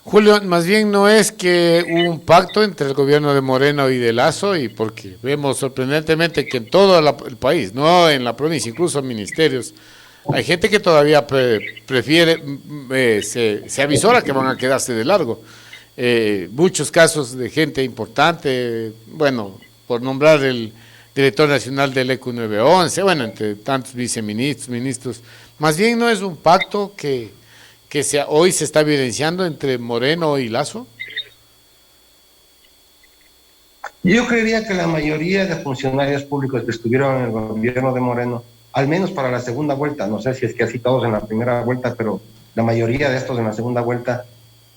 Julio, más bien no es que hubo un pacto entre el gobierno de Moreno y de Lazo, y porque vemos sorprendentemente que en todo el país, no en la provincia, incluso en ministerios, hay gente que todavía prefiere, se avisora que van a quedarse de largo. Muchos casos de gente importante, bueno, por nombrar el director nacional del ECU 911, bueno, entre tantos viceministros, ministros. Más bien no es un pacto que hoy se está evidenciando entre Moreno y Lazo. Yo creería que la mayoría de funcionarios públicos que estuvieron en el gobierno de Moreno, al menos para la segunda vuelta, no sé si es que así todos en la primera vuelta, pero la mayoría de estos en la segunda vuelta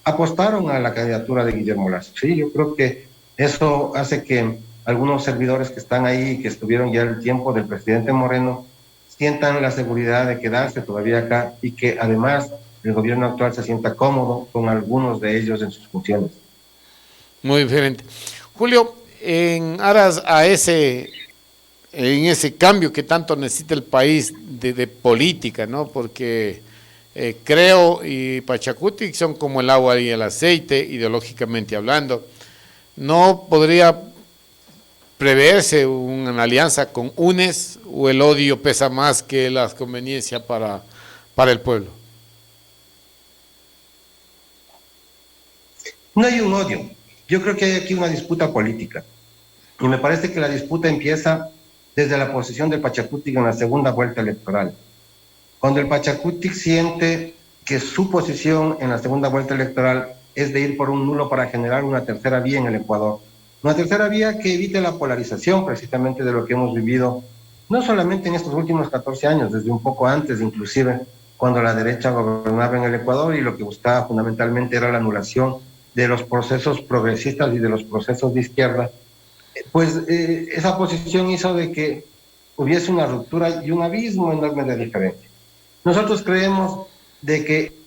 apostaron a la candidatura de Guillermo Lazo. Sí, yo creo que eso hace que algunos servidores que están ahí, que estuvieron ya el tiempo del presidente Moreno, sientan la seguridad de quedarse todavía acá y que además el gobierno actual se sienta cómodo con algunos de ellos en sus funciones. Muy diferente. Julio, en aras a en ese cambio que tanto necesita el país de política, ¿no? Porque creo y Pachacuti son como el agua y el aceite, ideológicamente hablando. ¿No podría preverse una alianza con UNES o el odio pesa más que la conveniencia para el pueblo? No hay un odio. Yo creo que hay aquí una disputa política. Y me parece que la disputa empieza desde la posición del Pachacutic en la segunda vuelta electoral. Cuando el Pachacutic siente que su posición en la segunda vuelta electoral es de ir por un nulo para generar una tercera vía en el Ecuador. Una tercera vía que evite la polarización precisamente de lo que hemos vivido, no solamente en estos últimos 14 años, desde un poco antes inclusive, cuando la derecha gobernaba en el Ecuador y lo que buscaba fundamentalmente era la anulación de los procesos progresistas y de los procesos de izquierda. Pues esa posición hizo de que hubiese una ruptura y un abismo enorme de diferencia. Nosotros creemos de que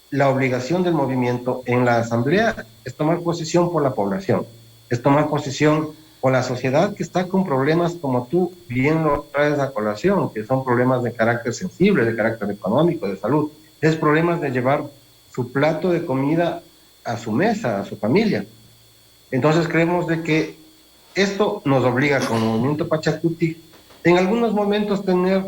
la obligación del movimiento en la asamblea es tomar posición por la población, es tomar posición por la sociedad que está con problemas como tú bien lo traes a colación, que son problemas de carácter sensible, de carácter económico, de salud, es problemas de llevar su plato de comida a su mesa, a su familia. Entonces creemos de que esto nos obliga como movimiento Pachacutic en algunos momentos tener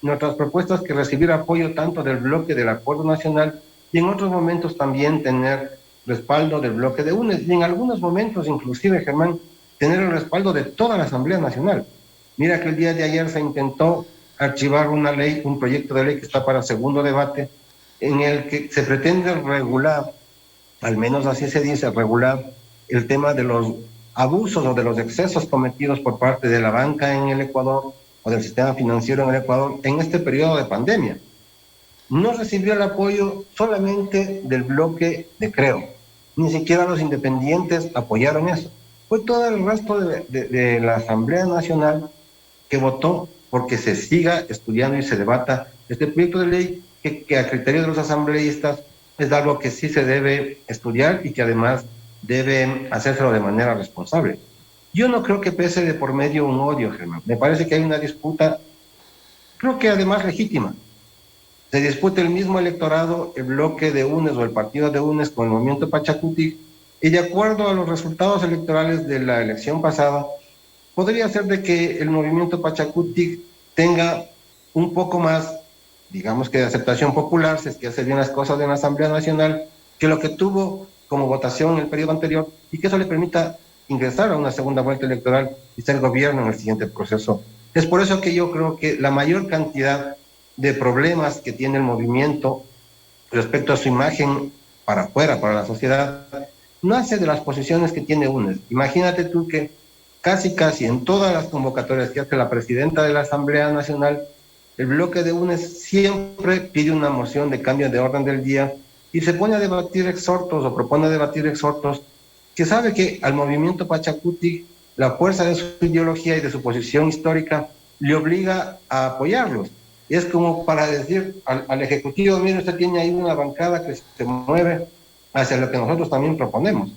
nuestras propuestas que recibir apoyo tanto del bloque del Acuerdo Nacional y en otros momentos también tener respaldo del bloque de UNES y en algunos momentos inclusive, Germán, tener el respaldo de toda la Asamblea Nacional. Mira que el día de ayer se intentó archivar una ley, un proyecto de ley que está para segundo debate, en el que se pretende regular, al menos así se dice, regular el tema de los abusos o de los excesos cometidos por parte de la banca en el Ecuador o del sistema financiero en el Ecuador en este periodo de pandemia. No recibió el apoyo solamente del bloque de Creo, ni siquiera los independientes apoyaron eso. Fue todo el resto de la Asamblea Nacional que votó porque se siga estudiando y se debata este proyecto de ley que a criterio de los asambleístas es algo que sí se debe estudiar y que además debe hacérselo de manera responsable. Yo no creo que pese de por medio un odio, Germán. Me parece que hay una disputa, creo que además legítima. Se disputa el mismo electorado, el bloque de UNES o el partido de UNES con el movimiento Pachacutic, y de acuerdo a los resultados electorales de la elección pasada, podría ser de que el movimiento Pachacutic tenga un poco más, digamos que de aceptación popular, si es que hace bien las cosas en la Asamblea Nacional, que lo que tuvo como votación en el periodo anterior, y que eso le permita ingresar a una segunda vuelta electoral y ser gobierno en el siguiente proceso. Es por eso que yo creo que la mayor cantidad de problemas que tiene el movimiento respecto a su imagen para afuera, para la sociedad, nace de las posiciones que tiene UNES. Imagínate tú que casi en todas las convocatorias que hace la presidenta de la Asamblea Nacional, el bloque de UNES siempre pide una moción de cambio de orden del día y se pone a debatir exhortos o propone debatir exhortos que sabe que al movimiento Pachacutic la fuerza de su ideología y de su posición histórica le obliga a apoyarlos. Y es como para decir al Ejecutivo, mire, usted tiene ahí una bancada que se mueve hacia lo que nosotros también proponemos.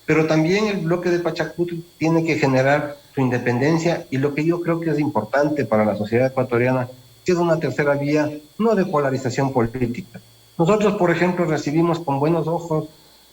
Pero también el bloque de Pachacutic tiene que generar su independencia y lo que yo creo que es importante para la sociedad ecuatoriana, que es una tercera vía, no de polarización política. Nosotros, por ejemplo, recibimos con buenos ojos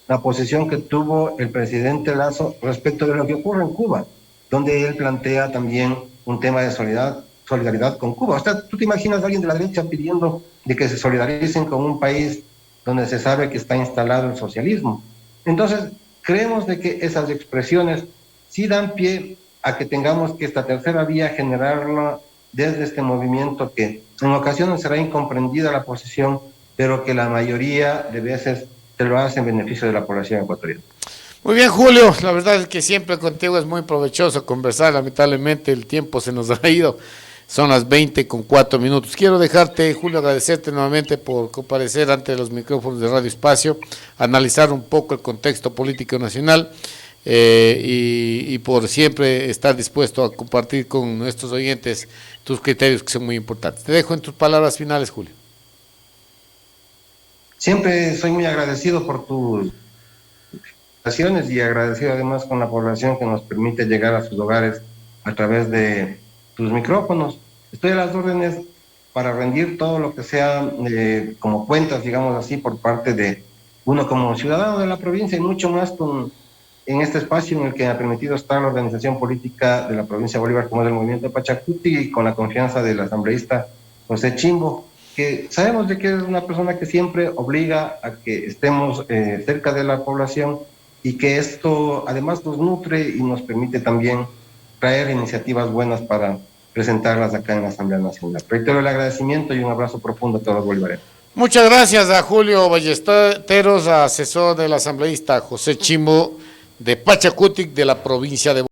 la posición que tuvo el presidente Lasso respecto de lo que ocurre en Cuba, donde él plantea también un tema de solidaridad con Cuba. O sea, ¿tú te imaginas a alguien de la derecha pidiendo de que se solidaricen con un país donde se sabe que está instalado el socialismo? Entonces, creemos de que esas expresiones sí dan pie a que tengamos que esta tercera vía generarla desde este movimiento que en ocasiones será incomprendida la posición, pero que la mayoría de veces se lo hace en beneficio de la población ecuatoriana. Muy bien, Julio, la verdad es que siempre contigo es muy provechoso conversar, lamentablemente el tiempo se nos ha ido, son las 20:04. Quiero dejarte, Julio, agradecerte nuevamente por comparecer ante los micrófonos de Radio Espacio, analizar un poco el contexto político nacional y por siempre estar dispuesto a compartir con nuestros oyentes tus criterios que son muy importantes. Te dejo en tus palabras finales, Julio. Siempre soy muy agradecido por tus acciones y agradecido además con la población que nos permite llegar a sus hogares a través de tus micrófonos. Estoy a las órdenes para rendir todo lo que sea como cuentas, digamos así, por parte de uno como ciudadano de la provincia y mucho más en este espacio en el que ha permitido estar la organización política de la provincia de Bolívar como es el movimiento Pachacutic y con la confianza del asambleísta José Chimbo, que sabemos de que es una persona que siempre obliga a que estemos cerca de la población y que esto además nos nutre y nos permite también traer iniciativas buenas para presentarlas acá en la Asamblea Nacional. Reitero el agradecimiento y un abrazo profundo a todos los bolivareños. Muchas gracias a Julio Ballesteros, asesor del asambleísta José Chimbo de Pachacutic de la provincia de